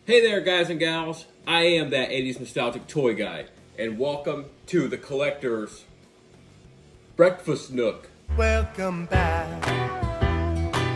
Hey there, guys and gals. I am that 80s nostalgic toy guy, and welcome to the Collector's Breakfast Nook. Welcome back.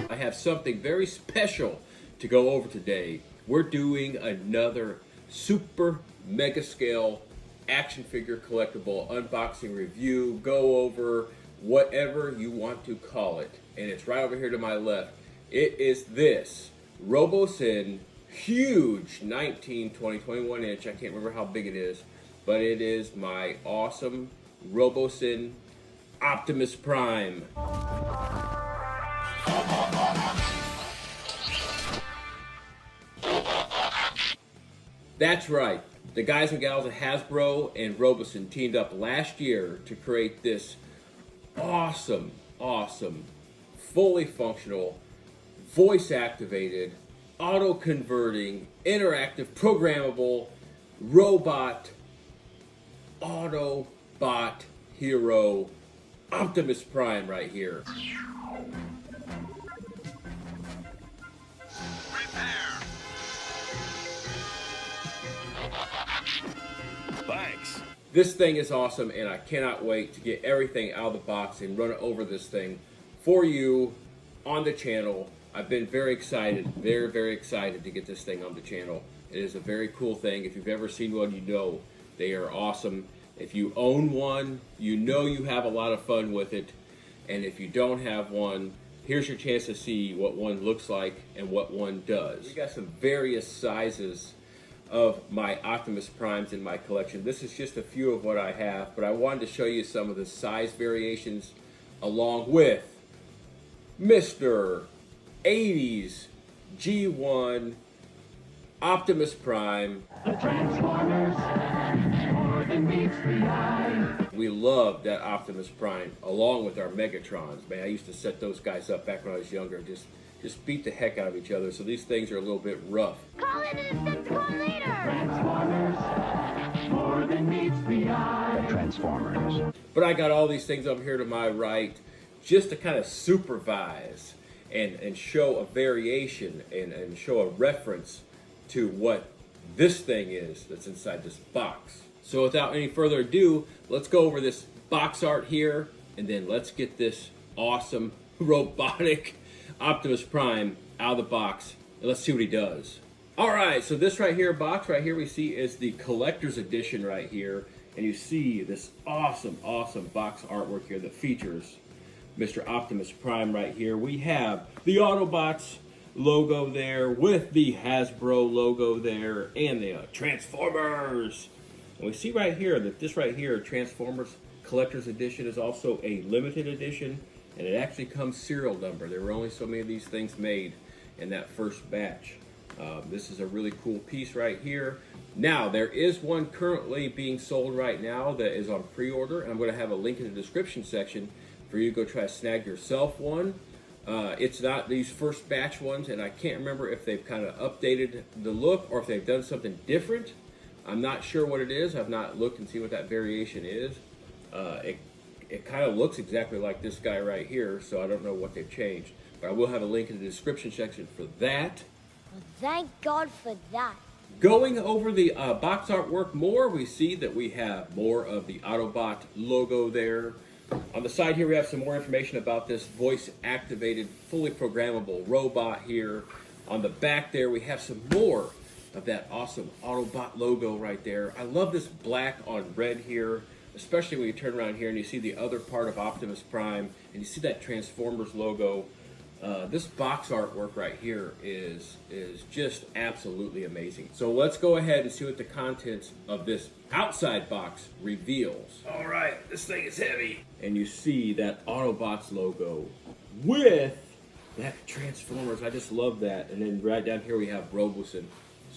I have something very special to go over today. We're doing another super mega scale action figure collectible unboxing review, go over whatever you want to call it. And it's right over here to my left. It is this Robosen huge 20, 21 inch, I can't remember how big it is, but it is my awesome Robosen Optimus Prime. That's right, the guys and gals at HASBRO and Robosen teamed up last year to create this awesome, fully functional, voice activated, auto-converting, interactive, programmable, robot, Autobot hero, Optimus Prime right here. Thanks. This thing is awesome, and I cannot wait to get everything out of the box and run over this thing for you on the channel. I've been very excited, very excited to get this thing on the channel. It is a very cool thing. If you've ever seen one, you know they are awesome. If you own one, you know you have a lot of fun with it. And if you don't have one, here's your chance to see what one looks like and what one does. We got some various sizes of my Optimus Primes in my collection. This is just a few of what I have, but I wanted to show you some of the size variations along with Mr. 80s G1 Optimus Prime. The Transformers, more than meets the eye. We love that Optimus Prime along with our Megatrons. Man, I used to set those guys up back when I was younger, just beat the heck out of each other. So these things are a little bit rough. Cullen is the co-leader. Transformers, more than meets the eye. The Transformers. But I got all these things up here to my right just to kind of supervise and show a variation and show a reference to what this thing is that's inside this box. So without any further ado, let's go over this box art here, and then let's get this awesome robotic Optimus Prime out of the box, and let's see what he does. Alright, so this right here, box right here we see is the collector's edition right here, and you see this awesome box artwork here that features Mr. Optimus Prime right here. We have the Autobots logo there with the HASBRO logo there and the Transformers. And we see right here that this right here, Transformers Collector's Edition, is also a limited edition, and it actually comes serial number. There were only so many of these things made in that first batch. This is a really cool piece right here. Now, there is one currently being sold right now that is on pre-order. I'm going to have a link in the description section for you to go try to snag yourself one. It's not these first batch ones, and I can't remember if they've kind of updated the look or if they've done something different. I'm not sure what it is. I've not looked and seen what that variation is. It kind of looks exactly like this guy right here, so I don't know what they've changed. But I will have a link in the description section for that. Well, thank God for that. Going over the box artwork more, we see that we have more of the Autobot logo there. On the side here, we have some more information about this voice-activated, fully programmable robot here. On the back there, we have some more of that awesome Autobot logo right there. I love this black on red here, especially when you turn around here and you see the other part of Optimus Prime, and you see that Transformers logo. This box artwork right here is just absolutely amazing. So let's go ahead and see what the contents of this outside box reveals. All right, this thing is heavy. And you see that Autobots logo with that Transformers. I just love that. And then right down here we have Robosen.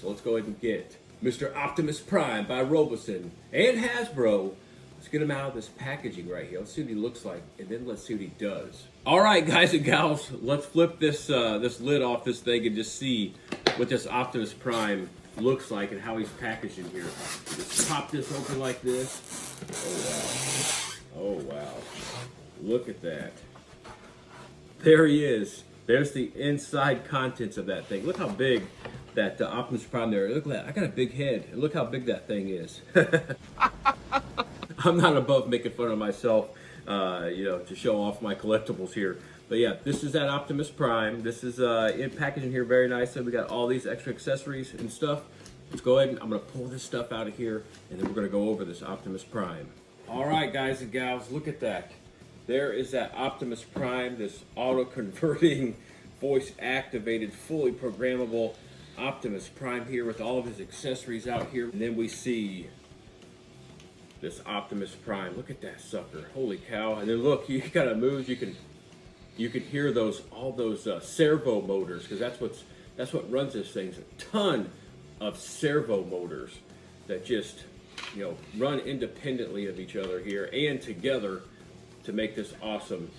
So let's go ahead and get Mr. Optimus Prime by Robosen and HASBRO. Let's get him out of this packaging right here. Let's see what he looks like, and then let's see what he does. All right, guys and gals, let's flip this this lid off this thing and just see what this Optimus Prime looks like and how he's packaged in here. Just pop this open like this. Oh, wow. Oh, wow. Look at that. There he is. There's the inside contents of that thing. Look how big that Optimus Prime there. Look at that. I got a big head. And look how big that thing is. I'm not above making fun of myself, you know, to show off my collectibles here. But yeah, this is that Optimus Prime. This is in packaging here very nicely. We got all these extra accessories and stuff. Let's go ahead and I'm going to pull this stuff out of here, and then we're going to go over this Optimus Prime. All right, guys and gals, look at that. There is that Optimus Prime, this auto-converting, voice-activated, fully programmable Optimus Prime here with all of his accessories out here. And then we see this Optimus Prime. Look at that sucker. Holy cow. And then look, he kind of moves. You can hear all those servo motors, because that's what runs this thing. A ton of servo motors that just, you know, run independently of each other here and together to make this awesome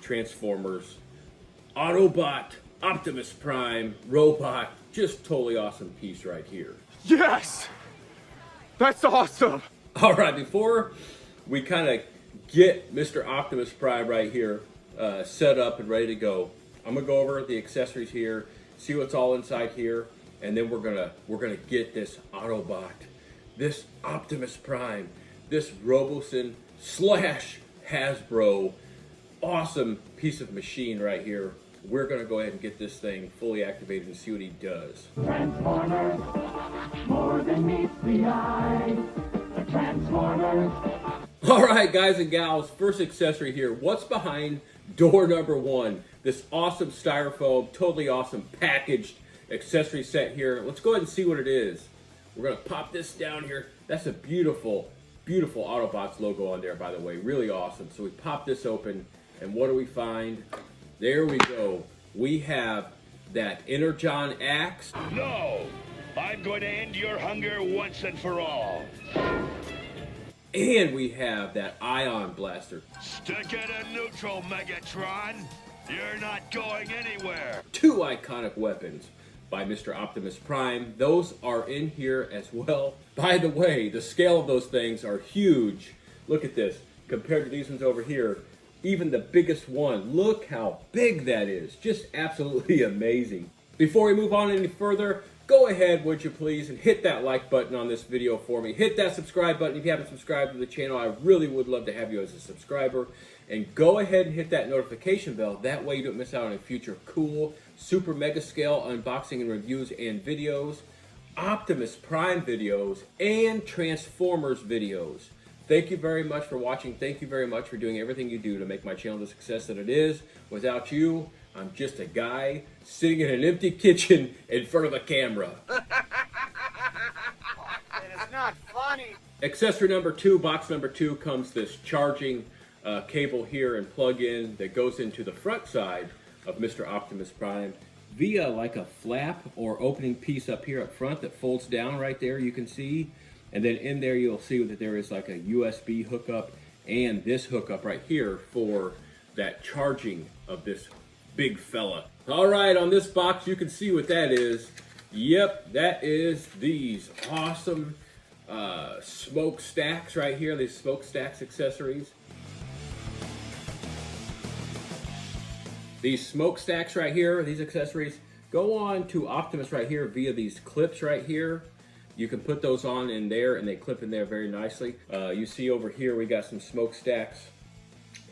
Transformers Autobot Optimus Prime robot. Just totally awesome piece right here. Yes! That's awesome! All right, before we kind of get Mr. Optimus Prime right here set up and ready to go, I'm gonna go over the accessories here, see what's all inside here, and then we're gonna get this Autobot, this Optimus Prime, this Robosen / HASBRO awesome piece of machine right here. We're gonna go ahead and get this thing fully activated and see what he does. Transformers, more than meets the eye. The Transformers. All right, guys and gals, first accessory here. What's behind door number 1? This awesome styrofoam, totally awesome packaged accessory set here. Let's go ahead and see what it is. We're gonna pop this down here. That's a beautiful, beautiful Autobots logo on there, by the way. Really awesome. So we pop this open, and what do we find? There we go. We have that Energon axe. No! I'm going to end your hunger once and for all. And we have that Ion Blaster. Stick it in neutral, Megatron. You're not going anywhere. 2 iconic weapons by Mr. Optimus Prime. Those are in here as well. By the way, the scale of those things are huge. Look at this. Compared to these ones over here, even the biggest one, look how big that is. Just absolutely amazing. Before we move on any further, go ahead, would you please, and hit that like button on this video for me. Hit that subscribe button if you haven't subscribed to the channel. I really would love to have you as a subscriber. And go ahead and hit that notification bell. That way you don't miss out on any future cool, super mega scale unboxing and reviews and videos, Optimus Prime videos, and Transformers videos. Thank you very much for watching. Thank you very much for doing everything you do to make my channel the success that it is. Without you, I'm just a guy sitting in an empty kitchen in front of a camera. It's not funny. Accessory number 2, box number 2, comes this charging cable here and plug-in that goes into the front side of Mr. Optimus Prime via like a flap or opening piece up here up front that folds down right there, you can see. And then in there you'll see that there is like a USB hookup and this hookup right here for that charging of this big fella. All right, on this box you can see what that is. Yep, that is these awesome smokestacks right here, these smokestacks accessories. These smokestacks right here, these accessories, go on to Optimus right here via these clips right here. You can put those on in there and they clip in there very nicely. You see over here we got some smokestacks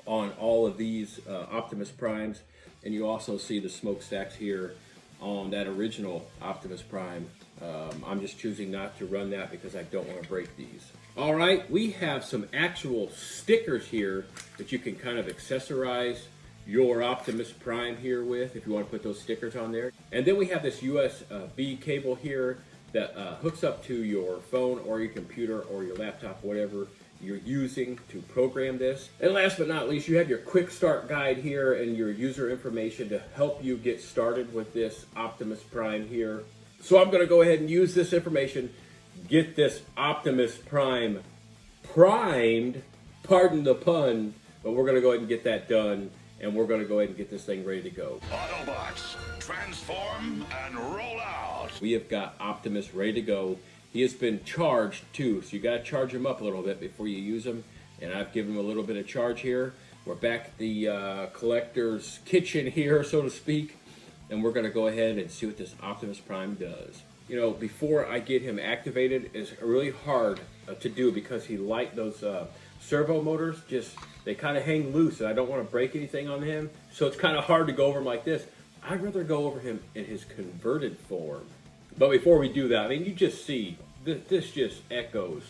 on all of these Optimus Primes, and you also see the smokestacks here on that original Optimus Prime. I'm just choosing not to run that because I don't want to break these. All right, we have some actual stickers here that you can kind of accessorize your Optimus Prime here with if you want to put those stickers on there. And then we have this USB cable here that hooks up to your phone or your computer or your laptop, whatever you're using to program this. And last but not least, you have your quick start guide here and your user information to help you get started with this Optimus Prime here. So I'm going to go ahead and use this information, get this Optimus Prime primed, pardon the pun, but we're going to go ahead and get that done, and we're going to go ahead and get this thing ready to go. Autobots, transform and roll out. We have got Optimus ready to go. He has been charged too, so you got to charge him up a little bit before you use him, and I've given him a little bit of charge here. We're back at the collector's kitchen here, so to speak. and we're going to go ahead and see what this Optimus Prime does. You know, before I get him activated, it's really hard to do because those servo motors they kind of hang loose, and I don't want to break anything on him, so it's kind of hard to go over him like this. I'd rather go over him in his converted form. But before we do that, I mean, you just see this just echoes,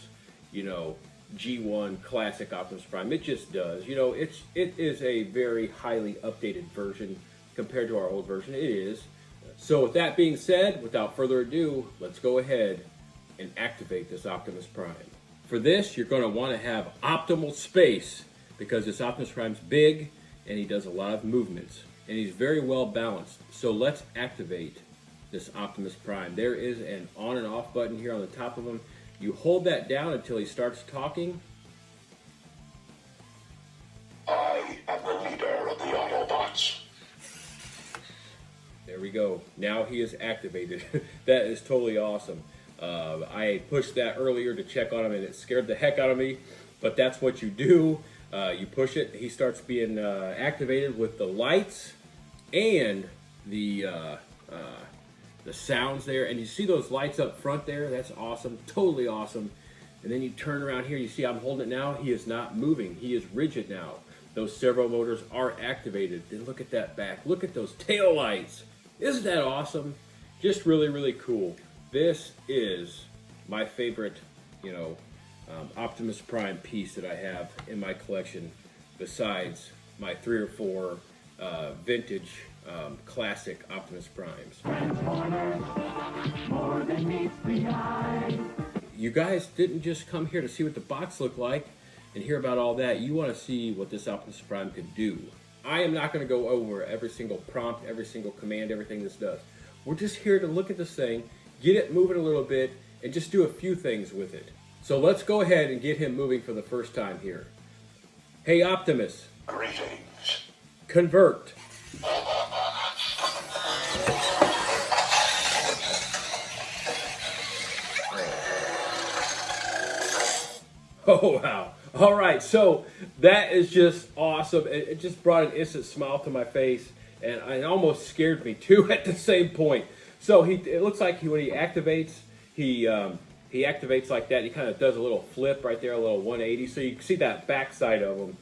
you know, G1 classic Optimus Prime. It just does. You know, it is a very highly updated version compared to our old version. It is. So with that being said, without further ado, let's go ahead and activate this Optimus Prime. For this, you're going to want to have optimal space because this Optimus Prime's big and he does a lot of movements and he's very well balanced. So let's activate this Optimus Prime. There is an on and off button here on the top of him. You hold that down until he starts talking. I am the leader of the Autobots. There we go. Now he is activated. That is totally awesome. I pushed that earlier to check on him and it scared the heck out of me. But that's what you do. You push it. He starts being activated with the lights and the sounds there. And you see those lights up front there? That's awesome. Totally awesome. And then you turn around here. You see I'm holding it now. He is not moving. He is rigid now. Those servo motors are activated. Then look at that back. Look at those tail lights. Isn't that awesome? Just really, really cool. This is my favorite, you know, Optimus Prime piece that I have in my collection, besides my 3 or 4 vintage classic Optimus Primes. Transformers, more than meets the eye. You guys didn't just come here to see what the box looked like and hear about all that. You want to see what this Optimus Prime could do. I am not going to go over every single prompt, every single command, everything this does. We're just here to look at this thing, get it moving a little bit, and just do a few things with it. So let's go ahead and get him moving for the first time here. Hey Optimus. Greetings. Convert. Oh wow. All right, so that is just awesome. It just brought an instant smile to my face, and it almost scared me too at the same point. So it looks like when he activates, he activates like that. He kind of does a little flip right there, a little 180. So you can see that backside of him,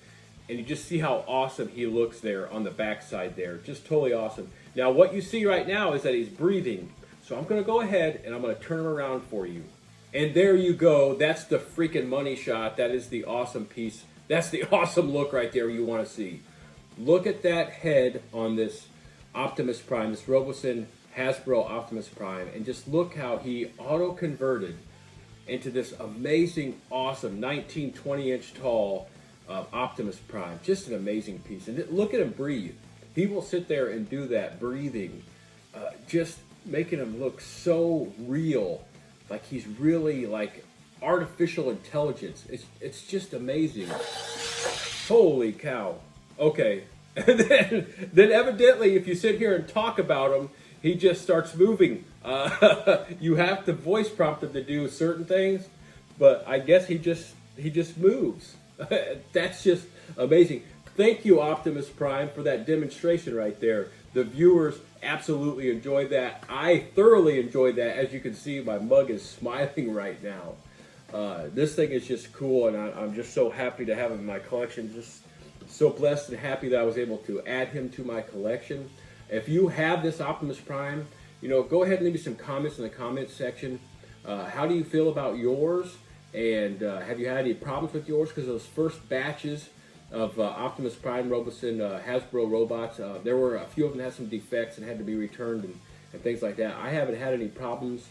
and you just see how awesome he looks there on the backside there. Just totally awesome. Now what you see right now is that he's breathing. So I'm going to go ahead and I'm going to turn him around for you. And there you go. That's the freaking money shot. That is the awesome piece. That's the awesome look right there you want to see. Look at that head on this Optimus Prime, this Robosen HASBRO Optimus Prime, and just look how he auto-converted into this amazing, awesome 19, 20-inch tall Optimus Prime. Just an amazing piece. And look at him breathe. He will sit there and do that breathing, just making him look so real. Like he's really like artificial intelligence. It's just amazing. Holy cow. Okay. And then evidently if you sit here and talk about him, he just starts moving. You have to voice prompt him to do certain things, but I guess he just moves. That's just amazing. Thank you, Optimus Prime, for that demonstration right there. The viewers absolutely enjoyed that. I thoroughly enjoyed that. As you can see, my mug is smiling right now. This thing is just cool, and I'm just so happy to have him in my collection. Just so blessed and happy that I was able to add him to my collection. If you have this Optimus Prime, you know, go ahead and leave me some comments in the comments section. How do you feel about yours? And have you had any problems with yours? Because those first batches of Optimus Prime Robosen HASBRO robots, there were a few of them that had some defects and had to be returned and things like that. I haven't had any problems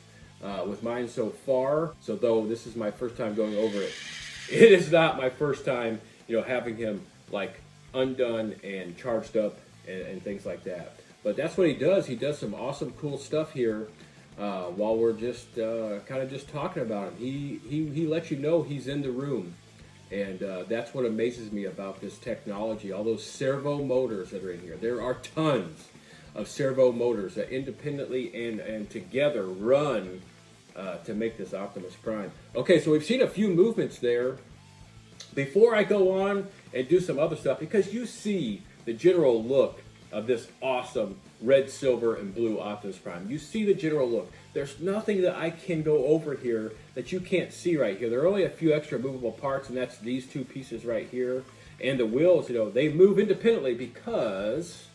with mine so far. So though this is my first time going over it, it is not my first time, you know, having him like undone and charged up and things like that. But that's what he does. He does some awesome, cool stuff here while we're just kind of just talking about him. He lets you know he's in the room. And that's what amazes me about this technology, all those servo motors that are in here. There are tons of servo motors that independently and together run to make this Optimus Prime. Okay, so we've seen a few movements there. Before I go on and do some other stuff, because you see the general look of this awesome red, silver, and blue Optimus Prime. You see the general look. There's nothing that I can go over here that you can't see right here. There are only a few extra movable parts, and that's these two pieces right here. And the wheels, you know, they move independently because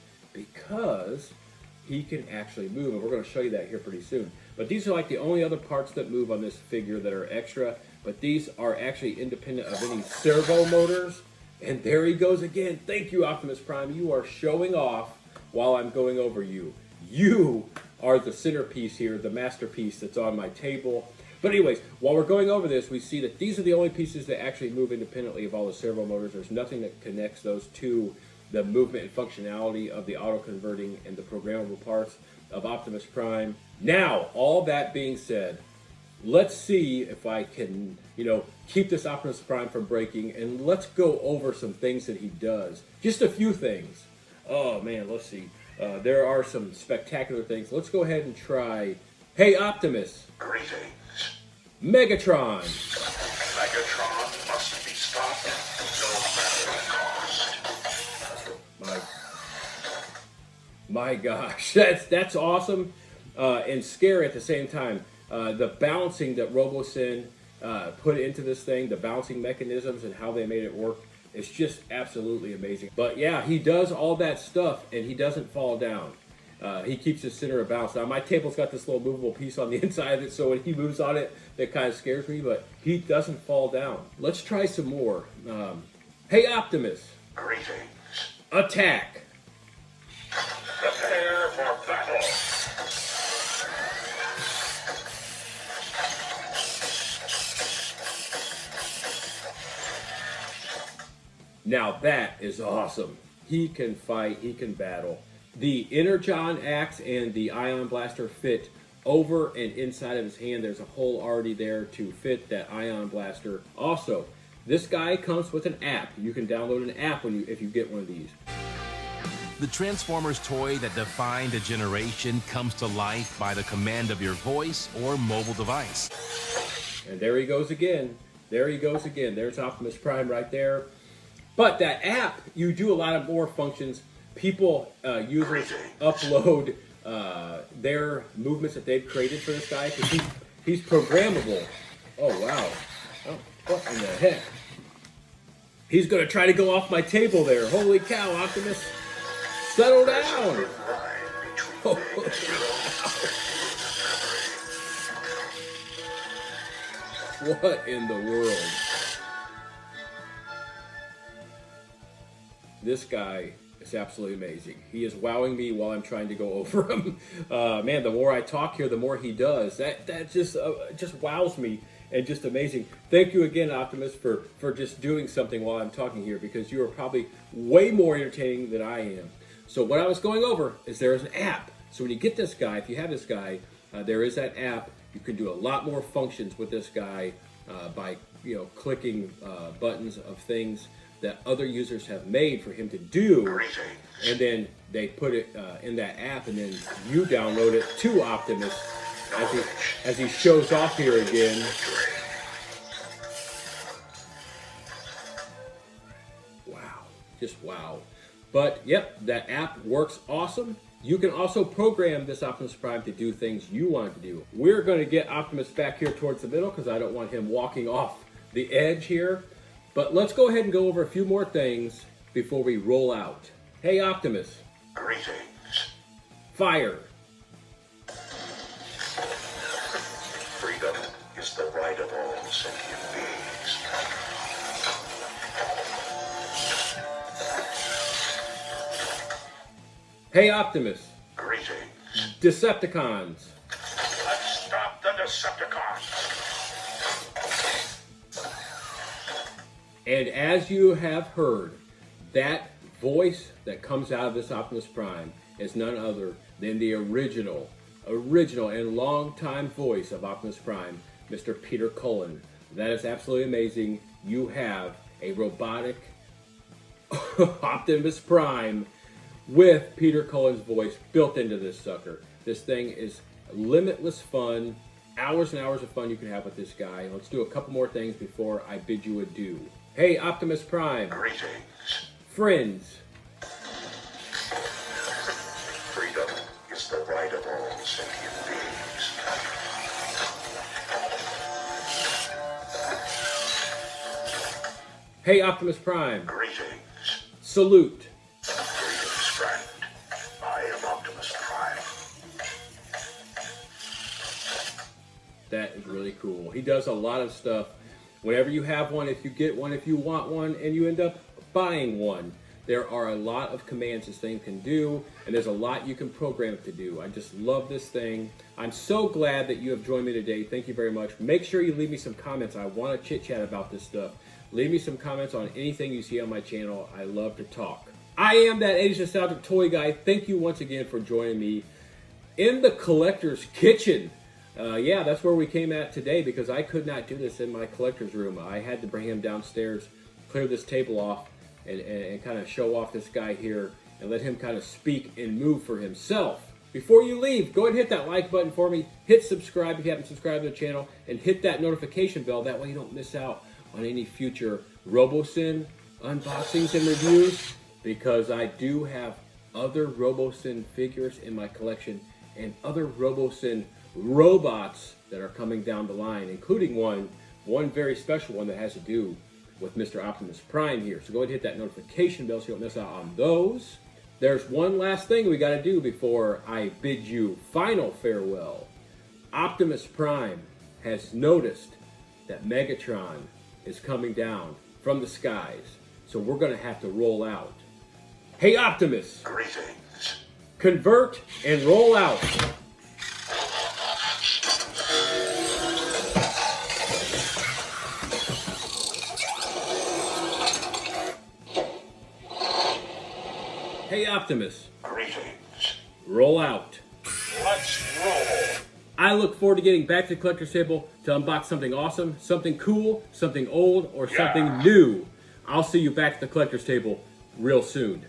he can actually move, and we're going to show you that here pretty soon. But these are like the only other parts that move on this figure that are extra, but these are actually independent of any servo motors. And there he goes again. Thank you, Optimus Prime. You are showing off while I'm going over you. You are the centerpiece here, the masterpiece that's on my table. But anyways, while we're going over this, we see that these are the only pieces that actually move independently of all the servo motors. There's nothing that connects those to the movement and functionality of the auto-converting and the programmable parts of Optimus Prime. Now, all that being said, let's see if I can, you know, keep this Optimus Prime from breaking, and let's go over some things that he does. Just a few things. Oh man, let's see. There are some spectacular things. Let's go ahead and try. Hey Optimus. Greetings. Megatron. Megatron must be stopped, no matter the cost. My gosh, that's awesome and scary at the same time. The balancing that Robosen put into this thing, the balancing mechanisms and how they made it work, it's just absolutely amazing. But yeah, he does all that stuff and he doesn't fall down. He keeps his center of balance. Now my table's got this little movable piece on the inside of it, so when he moves on it, that kind of scares me, but he doesn't fall down. Let's try some more. Hey Optimus. Greetings. Attack. Prepare for battle. Now that is awesome. He can fight, he can battle. The Energon axe and the Ion Blaster fit over and inside of his hand. There's a hole already there to fit that Ion Blaster. Also, this guy comes with an app. You can download an app if you get one of these. The Transformers toy that defined a generation comes to life by the command of your voice or mobile device. And there he goes again. There he goes again. There's Optimus Prime right there. But that app, you do a lot of more functions. People, users, upload their movements that they've created for this guy because he's programmable. Oh, wow. Oh, what in the heck? He's going to try to go off my table there. Holy cow, Optimus. Settle down. Oh, what in the world? This guy is absolutely amazing. He is wowing me while I'm trying to go over him. Man, the more I talk here, the more he does. That just wows me and just amazing. Thank you again, Optimus, for just doing something while I'm talking here because you are probably way more entertaining than I am. So what I was going over is there is an app. So when you get this guy, if you have this guy, there is that app. You can do a lot more functions with this guy by clicking buttons of things that other users have made for him to do, and then they put it in that app, and then you download it to Optimus as he shows off here again. Wow, just wow. But yep, that app works awesome. You can also program this Optimus Prime to do things you want it to do. We're going to get Optimus back here towards the middle because I don't want him walking off the edge here. But let's go ahead and go over a few more things before we roll out. Hey Optimus. Greetings. Fire. Freedom is the right of all sentient beings. Hey Optimus. Greetings. Decepticons. Let's stop the Decepticons. And as you have heard, that voice that comes out of this Optimus Prime is none other than the original and long-time voice of Optimus Prime, Mr. Peter Cullen. That is absolutely amazing. You have a robotic Optimus Prime with Peter Cullen's voice built into this sucker. This thing is limitless fun. Hours and hours of fun you can have with this guy. Let's do a couple more things before I bid you adieu. Hey, Optimus Prime. Greetings. Friends. It's the right of all sentient beings. Hey, Optimus Prime. Greetings. Salute. Greetings, friend. I am Optimus Prime. That is really cool. He does a lot of stuff. Whenever you have one, if you get one, if you want one, and you end up buying one, there are a lot of commands this thing can do, and there's a lot you can program it to do. I just love this thing. I'm so glad that you have joined me today. Thank you very much. Make sure you leave me some comments. I want to chit-chat about this stuff. Leave me some comments on anything you see on my channel. I love to talk. I am that 80s Nostalgic Toy Guy. Thank you once again for joining me in the collector's kitchen. Yeah, that's where we came at today because I could not do this in my collector's room. I had to bring him downstairs, clear this table off, and kind of show off this guy here and let him kind of speak and move for himself. Before you leave, go ahead and hit that like button for me. Hit subscribe if you haven't subscribed to the channel, and hit that notification bell. That way you don't miss out on any future Robosen unboxings and reviews, because I do have other Robosen figures in my collection and other Robosen robots that are coming down the line, including one very special one that has to do with Mr. Optimus Prime here. So go ahead and hit that notification bell so you don't miss out on those. There's one last thing we got to do before I bid you final farewell. Optimus Prime has noticed that Megatron is coming down from the skies, so we're going to have to roll out. Hey, Optimus! Greetings. Convert and roll out. Hey, Optimus. Greetings. Roll out. Let's roll. I look forward to getting back to the collector's table to unbox something awesome, something cool, something old, or something new. I'll see you back at the collector's table real soon.